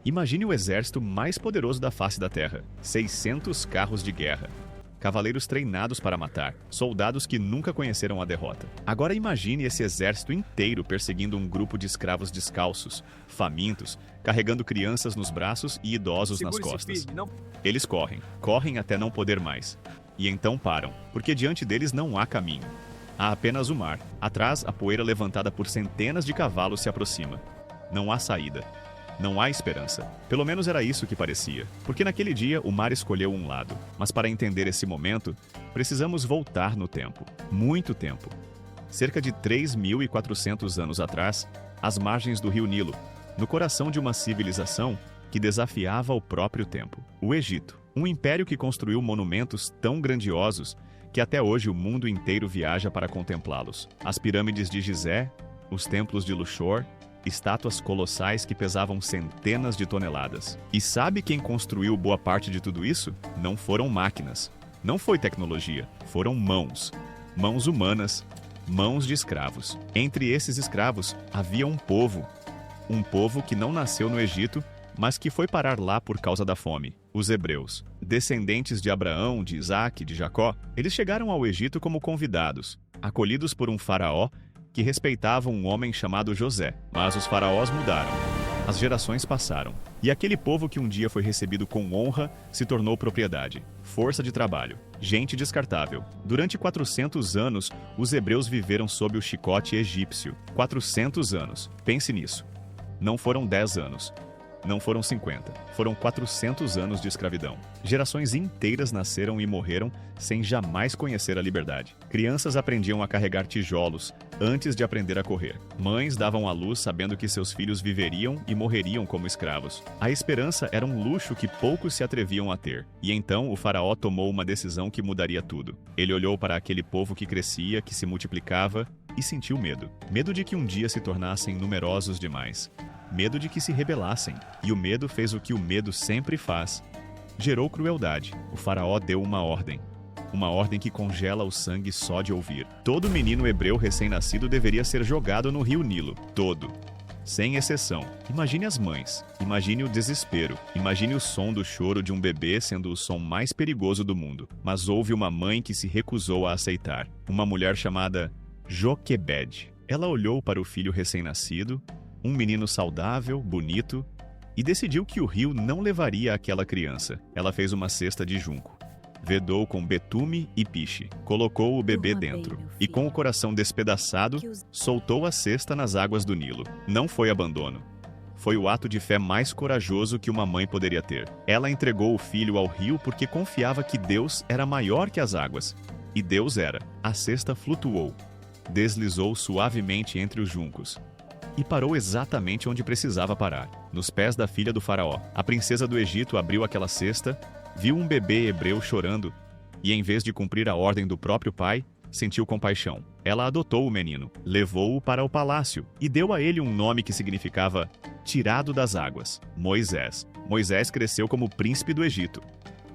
Imagine o exército mais poderoso da face da Terra. 600 carros de guerra. Cavaleiros treinados para matar. Soldados que nunca conheceram a derrota. Agora imagine esse exército inteiro perseguindo um grupo de escravos descalços, famintos, carregando crianças nos braços e idosos nas costas. Eles correm até não poder mais. E então param, porque diante deles não há caminho. Há apenas o mar. Atrás, a poeira levantada por centenas de cavalos se aproxima. Não há saída. Não há esperança. Pelo menos era isso que parecia. Porque naquele dia o mar escolheu um lado. Mas para entender esse momento, precisamos voltar no tempo. Muito tempo. Cerca de 3.400 anos atrás, às margens do rio Nilo, no coração de uma civilização que desafiava o próprio tempo. O Egito. Um império que construiu monumentos tão grandiosos que até hoje o mundo inteiro viaja para contemplá-los. As pirâmides de Gizé, os templos de Luxor, estátuas colossais que pesavam centenas de toneladas. E sabe quem construiu boa parte de tudo isso? Não foram máquinas. Não foi tecnologia. Foram mãos. Mãos humanas. Mãos de escravos. Entre esses escravos havia um povo. Um povo que não nasceu no Egito, mas que foi parar lá por causa da fome. Os hebreus. Descendentes de Abraão, de Isaac, de Jacó, eles chegaram ao Egito como convidados, acolhidos por um faraó que respeitava um homem chamado José. Mas os faraós mudaram. As gerações passaram. E aquele povo que um dia foi recebido com honra se tornou propriedade, força de trabalho, gente descartável. Durante 400 anos, os hebreus viveram sob o chicote egípcio. 400 anos. Pense nisso. Não foram 10 anos. Não foram 50, foram 400 anos de escravidão. Gerações inteiras nasceram e morreram sem jamais conhecer a liberdade. Crianças aprendiam a carregar tijolos antes de aprender a correr. Mães davam à luz sabendo que seus filhos viveriam e morreriam como escravos. A esperança era um luxo que poucos se atreviam a ter. E então o faraó tomou uma decisão que mudaria tudo. Ele olhou para aquele povo que crescia, que se multiplicava e sentiu medo. Medo de que um dia se tornassem numerosos demais. Medo de que se rebelassem. E o medo fez o que o medo sempre faz. Gerou crueldade. O faraó deu uma ordem. Uma ordem que congela o sangue só de ouvir. Todo menino hebreu recém-nascido deveria ser jogado no rio Nilo. Todo. Sem exceção. Imagine as mães. Imagine o desespero. Imagine o som do choro de um bebê sendo o som mais perigoso do mundo. Mas houve uma mãe que se recusou a aceitar. Uma mulher chamada Joquebed. Ela olhou para o filho recém-nascido, um menino saudável, bonito, e decidiu que o rio não levaria aquela criança. Ela fez uma cesta de junco, vedou com betume e piche, colocou o bebê dentro e, com o coração despedaçado, soltou a cesta nas águas do Nilo. Não foi abandono. Foi o ato de fé mais corajoso que uma mãe poderia ter. Ela entregou o filho ao rio porque confiava que Deus era maior que as águas. E Deus era. A cesta flutuou, deslizou suavemente entre os juncos e parou exatamente onde precisava parar, nos pés da filha do faraó. A princesa do Egito abriu aquela cesta, viu um bebê hebreu chorando e, em vez de cumprir a ordem do próprio pai, sentiu compaixão. Ela adotou o menino, levou-o para o palácio e deu a ele um nome que significava tirado das águas, Moisés. Moisés cresceu como príncipe do Egito.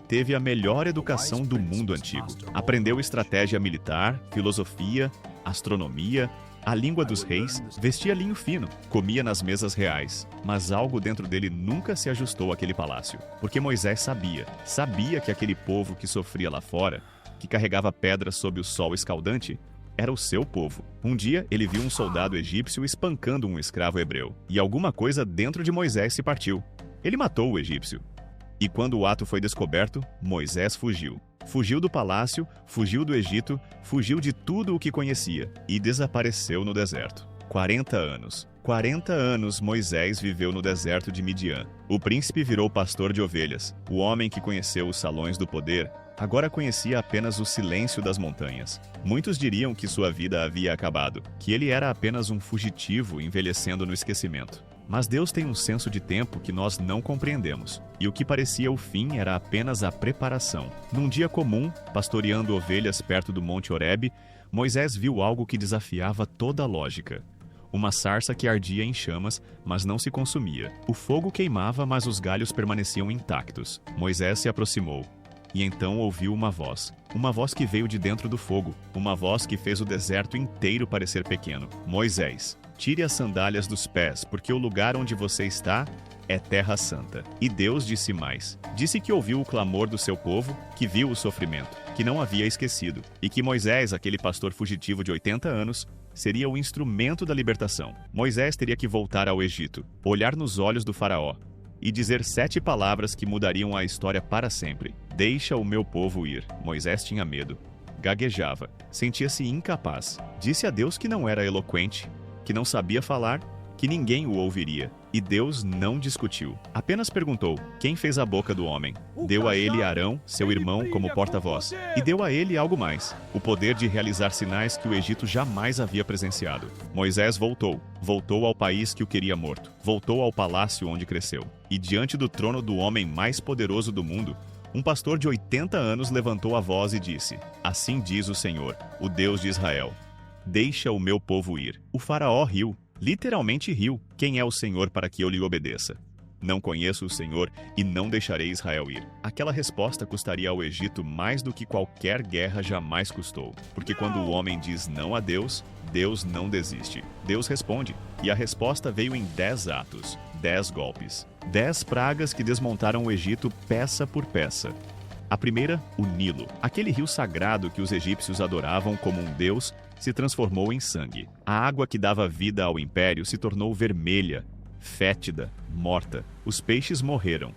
Teve a melhor educação do mundo antigo. Aprendeu estratégia militar, filosofia, astronomia, a língua dos reis, vestia linho fino, comia nas mesas reais. Mas algo dentro dele nunca se ajustou àquele palácio. Porque Moisés sabia que aquele povo que sofria lá fora, que carregava pedras sob o sol escaldante, era o seu povo. Um dia, ele viu um soldado egípcio espancando um escravo hebreu. E alguma coisa dentro de Moisés se partiu. Ele matou o egípcio. E quando o ato foi descoberto, Moisés fugiu. Fugiu do palácio, fugiu do Egito, fugiu de tudo o que conhecia e desapareceu no deserto. 40 anos. 40 anos Moisés viveu no deserto de Midian. O príncipe virou pastor de ovelhas. O homem que conheceu os salões do poder agora conhecia apenas o silêncio das montanhas. Muitos diriam que sua vida havia acabado, que ele era apenas um fugitivo envelhecendo no esquecimento. Mas Deus tem um senso de tempo que nós não compreendemos. E o que parecia o fim era apenas a preparação. Num dia comum, pastoreando ovelhas perto do Monte Horebe, Moisés viu algo que desafiava toda a lógica. Uma sarça que ardia em chamas, mas não se consumia. O fogo queimava, mas os galhos permaneciam intactos. Moisés se aproximou. E então ouviu uma voz que veio de dentro do fogo, uma voz que fez o deserto inteiro parecer pequeno. Moisés, tire as sandálias dos pés, porque o lugar onde você está é terra santa. E Deus disse mais. Disse que ouviu o clamor do seu povo, que viu o sofrimento, que não havia esquecido, e que Moisés, aquele pastor fugitivo de 80 anos, seria o instrumento da libertação. Moisés teria que voltar ao Egito, olhar nos olhos do faraó e dizer 7 palavras que mudariam a história para sempre. Deixa o meu povo ir. Moisés tinha medo. Gaguejava. Sentia-se incapaz. Disse a Deus que não era eloquente, que não sabia falar, que ninguém o ouviria. E Deus não discutiu. Apenas perguntou: quem fez a boca do homem? Deu a ele Arão, seu irmão, como porta-voz. E deu a ele algo mais: o poder de realizar sinais que o Egito jamais havia presenciado. Moisés voltou. Voltou ao país que o queria morto. Voltou ao palácio onde cresceu. E diante do trono do homem mais poderoso do mundo, um pastor de 80 anos levantou a voz e disse: assim diz o Senhor, o Deus de Israel: deixa o meu povo ir. O faraó riu. Literalmente riu. Quem é o Senhor para que eu lhe obedeça? Não conheço o Senhor e não deixarei Israel ir. Aquela resposta custaria ao Egito mais do que qualquer guerra jamais custou. Porque quando o homem diz não a Deus, Deus não desiste. Deus responde. E a resposta veio em 10 atos, 10 golpes. 10 pragas que desmontaram o Egito peça por peça. A primeira, o Nilo. Aquele rio sagrado que os egípcios adoravam como um deus se transformou em sangue. A água que dava vida ao império se tornou vermelha, fétida, morta. Os peixes morreram.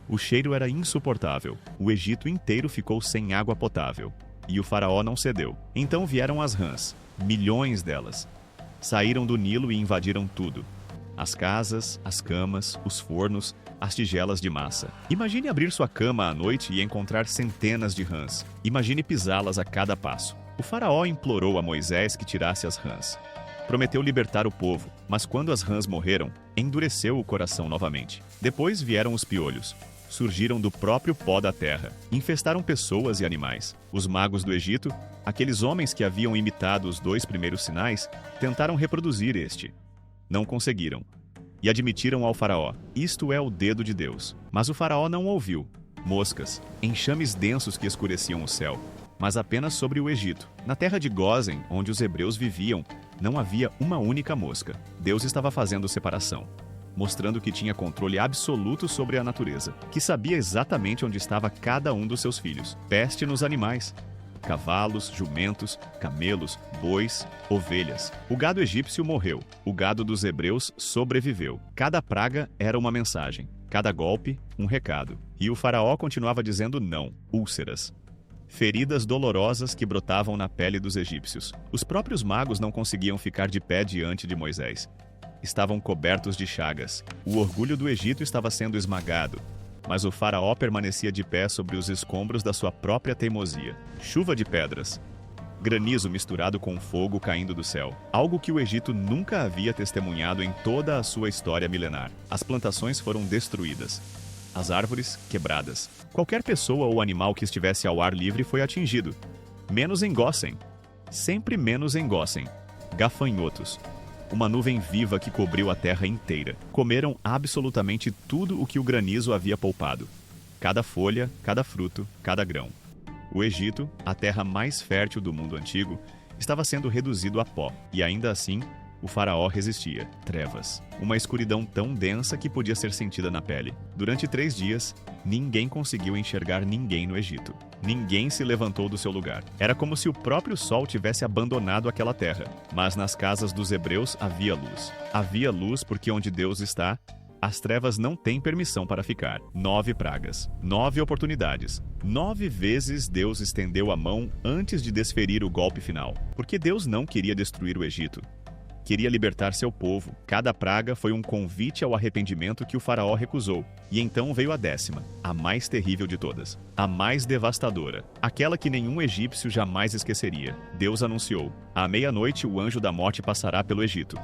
O cheiro era insuportável. O Egito inteiro ficou sem água potável. E o faraó não cedeu. Então vieram as rãs, milhões delas. Saíram do Nilo e invadiram tudo. As casas, as camas, os fornos, as tigelas de massa. Imagine abrir sua cama à noite e encontrar centenas de rãs. Imagine pisá-las a cada passo. O faraó implorou a Moisés que tirasse as rãs. Prometeu libertar o povo, mas quando as rãs morreram, endureceu o coração novamente. Depois vieram os piolhos. Surgiram do próprio pó da terra. Infestaram pessoas e animais. Os magos do Egito, aqueles homens que haviam imitado os 2 primeiros sinais, tentaram reproduzir este. Não conseguiram. E admitiram ao faraó: isto é o dedo de Deus. Mas o faraó não ouviu. Moscas, enxames densos que escureciam o céu. Mas apenas sobre o Egito. Na terra de Gósen, onde os hebreus viviam, não havia uma única mosca. Deus estava fazendo separação, mostrando que tinha controle absoluto sobre a natureza, que sabia exatamente onde estava cada um dos seus filhos. Peste nos animais. Cavalos, jumentos, camelos, bois, ovelhas. O gado egípcio morreu. O gado dos hebreus sobreviveu. Cada praga era uma mensagem. Cada golpe, um recado. E o faraó continuava dizendo não. Úlceras. Feridas dolorosas que brotavam na pele dos egípcios. Os próprios magos não conseguiam ficar de pé diante de Moisés. Estavam cobertos de chagas. O orgulho do Egito estava sendo esmagado. Mas o faraó permanecia de pé sobre os escombros da sua própria teimosia. Chuva de pedras. Granizo misturado com fogo caindo do céu. Algo que o Egito nunca havia testemunhado em toda a sua história milenar. As plantações foram destruídas. As árvores quebradas. Qualquer pessoa ou animal que estivesse ao ar livre foi atingido. Menos em Gósen. Sempre menos em Gósen. Gafanhotos. Uma nuvem viva que cobriu a terra inteira. Comeram absolutamente tudo o que o granizo havia poupado. Cada folha, cada fruto, cada grão. O Egito, a terra mais fértil do mundo antigo, estava sendo reduzido a pó. E ainda assim, o faraó resistia. Trevas. Uma escuridão tão densa que podia ser sentida na pele. Durante 3 dias, ninguém conseguiu enxergar ninguém no Egito. Ninguém se levantou do seu lugar. Era como se o próprio sol tivesse abandonado aquela terra. Mas nas casas dos hebreus havia luz. Havia luz porque onde Deus está, as trevas não têm permissão para ficar. 9 pragas. 9 oportunidades. 9 vezes Deus estendeu a mão antes de desferir o golpe final. Porque Deus não queria destruir o Egito. Queria libertar seu povo. Cada praga foi um convite ao arrependimento que o faraó recusou. E então veio a 10ª, a mais terrível de todas, a mais devastadora, aquela que nenhum egípcio jamais esqueceria. Deus anunciou: à meia-noite o anjo da morte passará pelo Egito,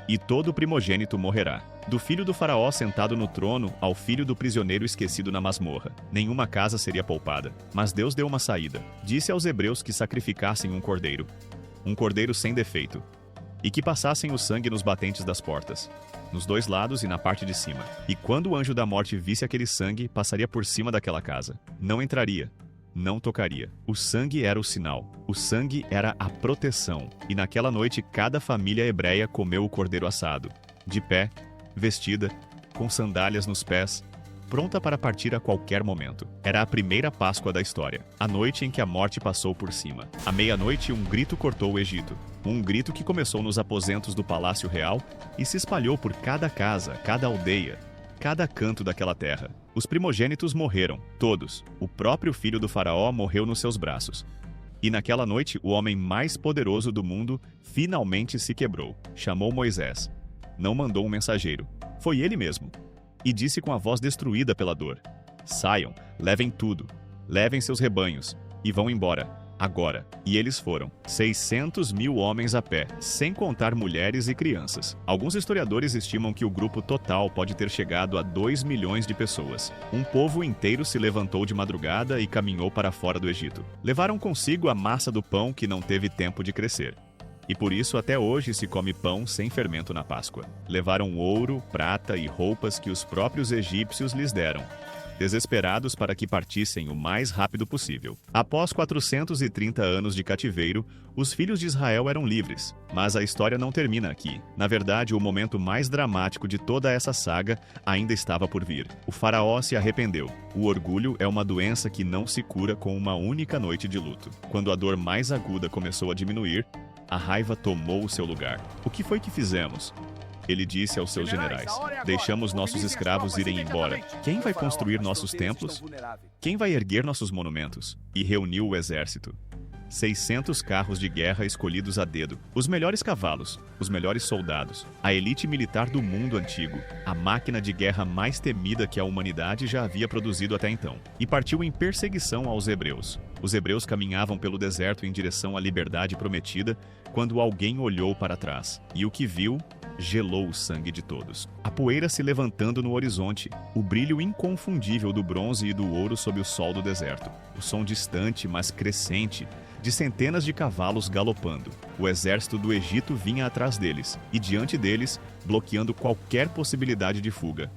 e todo primogênito morrerá. Do filho do faraó sentado no trono ao filho do prisioneiro esquecido na masmorra. Nenhuma casa seria poupada. Mas Deus deu uma saída. Disse aos hebreus que sacrificassem um cordeiro sem defeito, e que passassem o sangue nos batentes das portas, nos 2 lados e na parte de cima. E quando o anjo da morte visse aquele sangue, passaria por cima daquela casa. Não entraria, não tocaria. O sangue era o sinal. O sangue era a proteção. E naquela noite, cada família hebreia comeu o cordeiro assado, de pé, vestida, com sandálias nos pés, pronta para partir a qualquer momento. Era a primeira Páscoa da história, a noite em que a morte passou por cima. À meia-noite, um grito cortou o Egito. Um grito que começou nos aposentos do Palácio Real e se espalhou por cada casa, cada aldeia, cada canto daquela terra. Os primogênitos morreram, todos. O próprio filho do faraó morreu nos seus braços. E naquela noite, o homem mais poderoso do mundo finalmente se quebrou. Chamou Moisés. Não mandou um mensageiro. Foi ele mesmo. E disse com a voz destruída pela dor: saiam, levem tudo, levem seus rebanhos, e vão embora, agora. E eles foram, 600.000 homens a pé, sem contar mulheres e crianças. Alguns historiadores estimam que o grupo total pode ter chegado a 2 milhões de pessoas. Um povo inteiro se levantou de madrugada e caminhou para fora do Egito. Levaram consigo a massa do pão que não teve tempo de crescer. E por isso até hoje se come pão sem fermento na Páscoa. Levaram ouro, prata e roupas que os próprios egípcios lhes deram, desesperados para que partissem o mais rápido possível. Após 430 anos de cativeiro, os filhos de Israel eram livres. Mas a história não termina aqui. Na verdade, o momento mais dramático de toda essa saga ainda estava por vir. O faraó se arrependeu. O orgulho é uma doença que não se cura com uma única noite de luto. Quando a dor mais aguda começou a diminuir, a raiva tomou o seu lugar. O que foi que fizemos? Ele disse aos seus generais: deixamos nossos escravos irem embora. Quem vai construir nossos templos? Quem vai erguer nossos monumentos? E reuniu o exército. 600 carros de guerra escolhidos a dedo, os melhores cavalos, os melhores soldados, a elite militar do mundo antigo, a máquina de guerra mais temida que a humanidade já havia produzido até então, e partiu em perseguição aos hebreus. Os hebreus caminhavam pelo deserto em direção à liberdade prometida quando alguém olhou para trás, e o que viu gelou o sangue de todos. A poeira se levantando no horizonte, o brilho inconfundível do bronze e do ouro sob o sol do deserto, o som distante, mas crescente, de centenas de cavalos galopando. O exército do Egito vinha atrás deles, e diante deles, bloqueando qualquer possibilidade de fuga.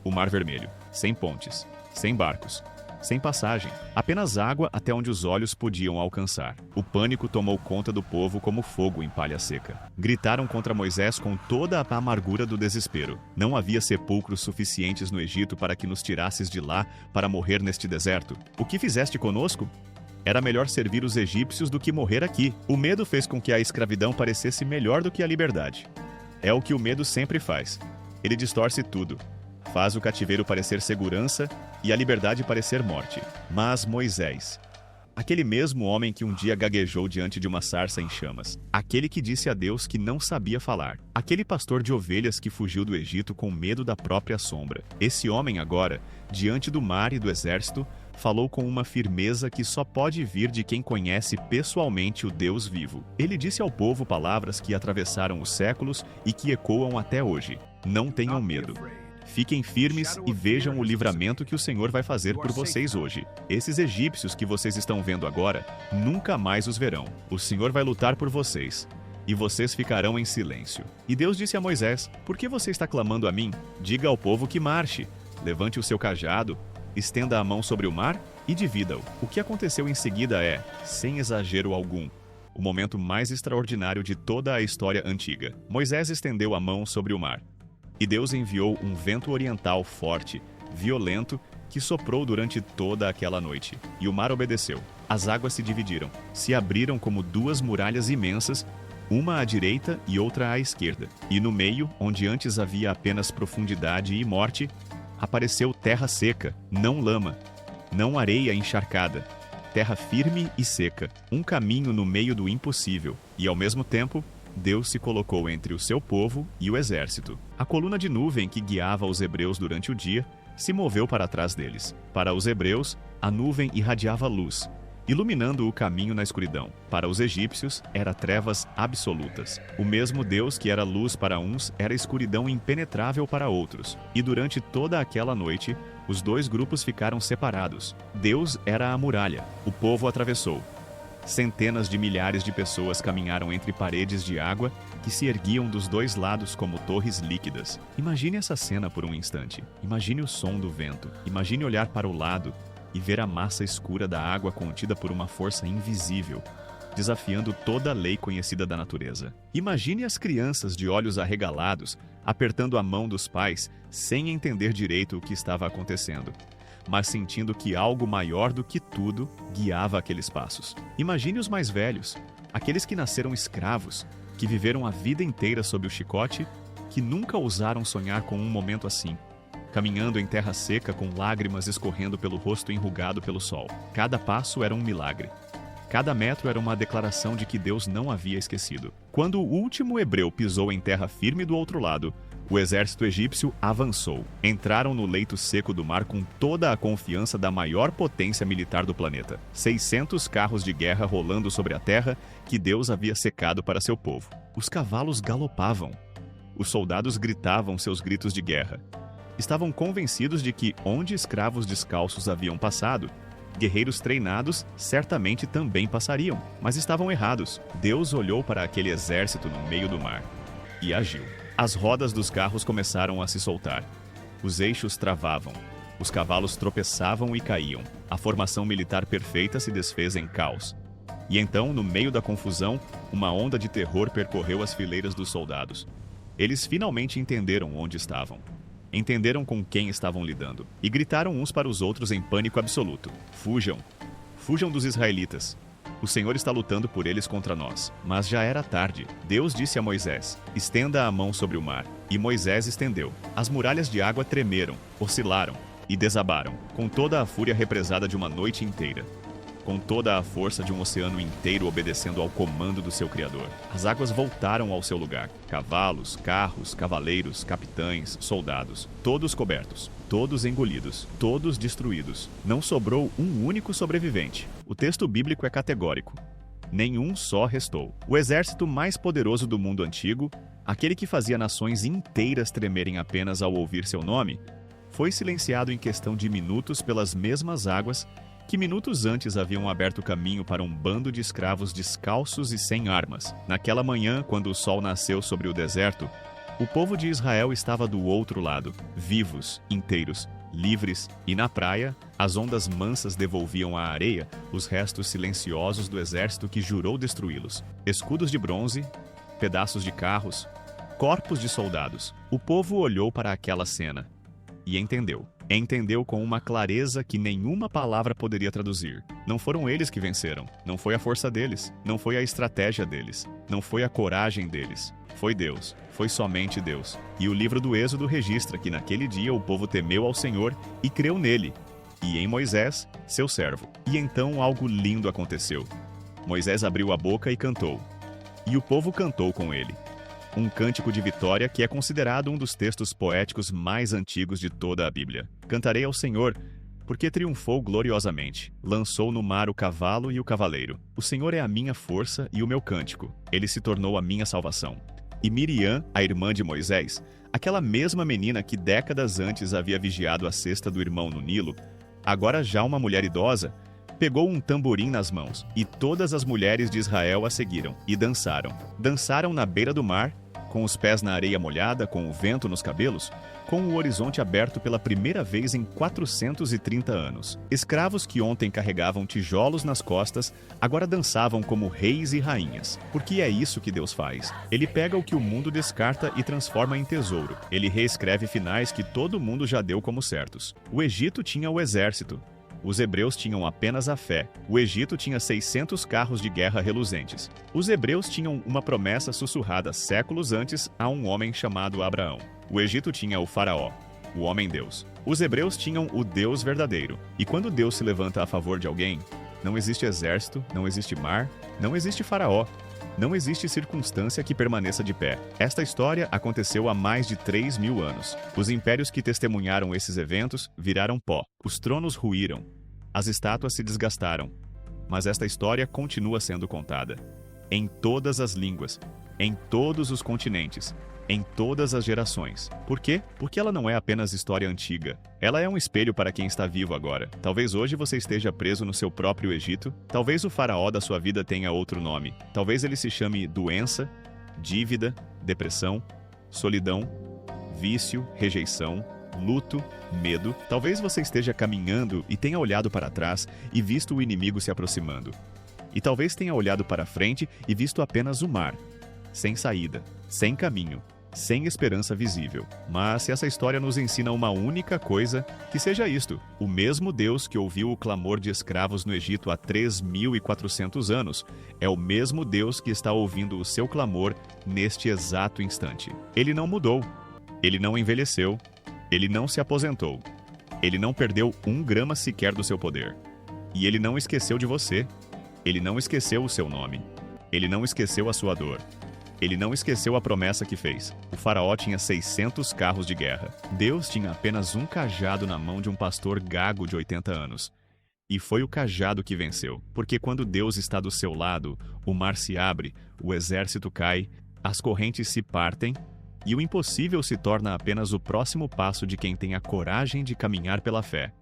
O Mar Vermelho, sem pontes, sem barcos, sem passagem, apenas água até onde os olhos podiam alcançar. O pânico tomou conta do povo como fogo em palha seca. Gritaram contra Moisés com toda a amargura do desespero. Não havia sepulcros suficientes no Egito para que nos tirasses de lá para morrer neste deserto. O que fizeste conosco? Era melhor servir os egípcios do que morrer aqui. O medo fez com que a escravidão parecesse melhor do que a liberdade. É o que o medo sempre faz. Ele distorce tudo. Faz o cativeiro parecer segurança e a liberdade parecer morte. Mas Moisés, aquele mesmo homem que um dia gaguejou diante de uma sarça em chamas, aquele que disse a Deus que não sabia falar, aquele pastor de ovelhas que fugiu do Egito com medo da própria sombra, esse homem agora, diante do mar e do exército, falou com uma firmeza que só pode vir de quem conhece pessoalmente o Deus vivo. Ele disse ao povo palavras que atravessaram os séculos e que ecoam até hoje. Não tenham medo. Fiquem firmes e vejam o livramento que o Senhor vai fazer por vocês hoje. Esses egípcios que vocês estão vendo agora, nunca mais os verão. O Senhor vai lutar por vocês, e vocês ficarão em silêncio. E Deus disse a Moisés: por que você está clamando a mim? Diga ao povo que marche. Levante o seu cajado, estenda a mão sobre o mar e divida-o. O que aconteceu em seguida é, sem exagero algum, o momento mais extraordinário de toda a história antiga. Moisés estendeu a mão sobre o mar. E Deus enviou um vento oriental forte, violento, que soprou durante toda aquela noite. E o mar obedeceu. As águas se dividiram, se abriram como duas muralhas imensas, uma à direita e outra à esquerda. E no meio, onde antes havia apenas profundidade e morte, apareceu terra seca, não lama, não areia encharcada, terra firme e seca, um caminho no meio do impossível. E ao mesmo tempo, Deus se colocou entre o seu povo e o exército. A coluna de nuvem que guiava os hebreus durante o dia se moveu para trás deles. Para os hebreus, a nuvem irradiava luz, iluminando o caminho na escuridão. Para os egípcios, era trevas absolutas. O mesmo Deus que era luz para uns, era escuridão impenetrável para outros. E durante toda aquela noite, os dois grupos ficaram separados. Deus era a muralha. O povo atravessou. Centenas de milhares de pessoas caminharam entre paredes de água que se erguiam dos dois lados como torres líquidas. Imagine essa cena por um instante. Imagine o som do vento. Imagine olhar para o lado e ver a massa escura da água contida por uma força invisível. desafiando toda a lei conhecida da natureza. Imagine as crianças de olhos arregalados apertando a mão dos pais sem entender direito o que estava acontecendo, mas sentindo que algo maior do que tudo guiava aqueles passos. Imagine os mais velhos, aqueles que nasceram escravos, que viveram a vida inteira sob o chicote, que nunca ousaram sonhar com um momento assim, caminhando em terra seca com lágrimas escorrendo pelo rosto enrugado pelo sol. Cada passo era um milagre. Cada metro era uma declaração de que Deus não havia esquecido. Quando o último hebreu pisou em terra firme do outro lado, o exército egípcio avançou. Entraram no leito seco do mar com toda a confiança da maior potência militar do planeta. 600 carros de guerra rolando sobre a terra que Deus havia secado para seu povo. Os cavalos galopavam. Os soldados gritavam seus gritos de guerra. Estavam convencidos de que, onde escravos descalços haviam passado, guerreiros treinados certamente também passariam. Mas estavam errados. Deus olhou para aquele exército no meio do mar e agiu. As rodas dos carros começaram a se soltar. Os eixos travavam. Os cavalos tropeçavam e caíam. A formação militar perfeita se desfez em caos. E então, no meio da confusão, uma onda de terror percorreu as fileiras dos soldados. Eles finalmente entenderam onde estavam. Entenderam com quem estavam lidando. E gritaram uns para os outros em pânico absoluto. Fujam! Fujam dos israelitas! O Senhor está lutando por eles contra nós. Mas já era tarde. Deus disse a Moisés: estenda a mão sobre o mar. E Moisés estendeu. As muralhas de água tremeram, oscilaram e desabaram, com toda a fúria represada de uma noite inteira. Com toda a força de um oceano inteiro obedecendo ao comando do seu Criador. As águas voltaram ao seu lugar. Cavalos, carros, cavaleiros, capitães, soldados, todos cobertos, todos engolidos, todos destruídos. Não sobrou um único sobrevivente. O texto bíblico é categórico. Nenhum só restou. O exército mais poderoso do mundo antigo, aquele que fazia nações inteiras tremerem apenas ao ouvir seu nome, foi silenciado em questão de minutos pelas mesmas águas que minutos antes haviam aberto caminho para um bando de escravos descalços e sem armas. Naquela manhã, quando o sol nasceu sobre o deserto, o povo de Israel estava do outro lado, vivos, inteiros, livres, e na praia, as ondas mansas devolviam à areia os restos silenciosos do exército que jurou destruí-los. Escudos de bronze, pedaços de carros, corpos de soldados. O povo olhou para aquela cena e entendeu. Entendeu com uma clareza que nenhuma palavra poderia traduzir. Não foram eles que venceram. Não foi a força deles. Não foi a estratégia deles. Não foi a coragem deles. Foi Deus. Foi somente Deus. E o livro do Êxodo registra que naquele dia o povo temeu ao Senhor e creu nele, e em Moisés, seu servo. E então algo lindo aconteceu. Moisés abriu a boca e cantou. E o povo cantou com ele. Um cântico de vitória que é considerado um dos textos poéticos mais antigos de toda a Bíblia. Cantarei ao Senhor, porque triunfou gloriosamente. Lançou no mar o cavalo e o cavaleiro. O Senhor é a minha força e o meu cântico. Ele se tornou a minha salvação. E Miriam, a irmã de Moisés, aquela mesma menina que décadas antes havia vigiado a cesta do irmão no Nilo, agora já uma mulher idosa, pegou um tamborim nas mãos, e todas as mulheres de Israel a seguiram, e dançaram. Dançaram na beira do mar, com os pés na areia molhada, com o vento nos cabelos, com o horizonte aberto pela primeira vez em 430 anos. Escravos que ontem carregavam tijolos nas costas, agora dançavam como reis e rainhas. Porque é isso que Deus faz. Ele pega o que o mundo descarta e transforma em tesouro. Ele reescreve finais que todo mundo já deu como certos. O Egito tinha o exército. Os hebreus tinham apenas a fé. O Egito tinha 600 carros de guerra reluzentes. Os hebreus tinham uma promessa sussurrada séculos antes a um homem chamado Abraão. O Egito tinha o faraó, o homem-deus. Os hebreus tinham o Deus verdadeiro. E quando Deus se levanta a favor de alguém, não existe exército, não existe mar, não existe faraó. Não existe circunstância que permaneça de pé. Esta história aconteceu há mais de 3.000 anos. Os impérios que testemunharam esses eventos viraram pó. Os tronos ruíram. As estátuas se desgastaram. Mas esta história continua sendo contada. Em todas as línguas, em todos os continentes, em todas as gerações. Por quê? Porque ela não é apenas história antiga. Ela é um espelho para quem está vivo agora. Talvez hoje você esteja preso no seu próprio Egito. Talvez o faraó da sua vida tenha outro nome. Talvez ele se chame doença, dívida, depressão, solidão, vício, rejeição, luto, medo. Talvez você esteja caminhando e tenha olhado para trás e visto o inimigo se aproximando. E talvez tenha olhado para frente e visto apenas o mar, sem saída, sem caminho, sem esperança visível. Mas se essa história nos ensina uma única coisa, que seja isto: o mesmo Deus que ouviu o clamor de escravos no Egito há 3.400 anos, é o mesmo Deus que está ouvindo o seu clamor neste exato instante. Ele não mudou, ele não envelheceu, ele não se aposentou, ele não perdeu 1 grama sequer do seu poder. E ele não esqueceu de você. Ele não esqueceu o seu nome. Ele não esqueceu a sua dor. Ele não esqueceu a promessa que fez. O faraó tinha 600 carros de guerra. Deus tinha apenas um cajado na mão de um pastor gago de 80 anos. E foi o cajado que venceu. Porque quando Deus está do seu lado, o mar se abre, o exército cai, as correntes se partem, e o impossível se torna apenas o próximo passo de quem tem a coragem de caminhar pela fé.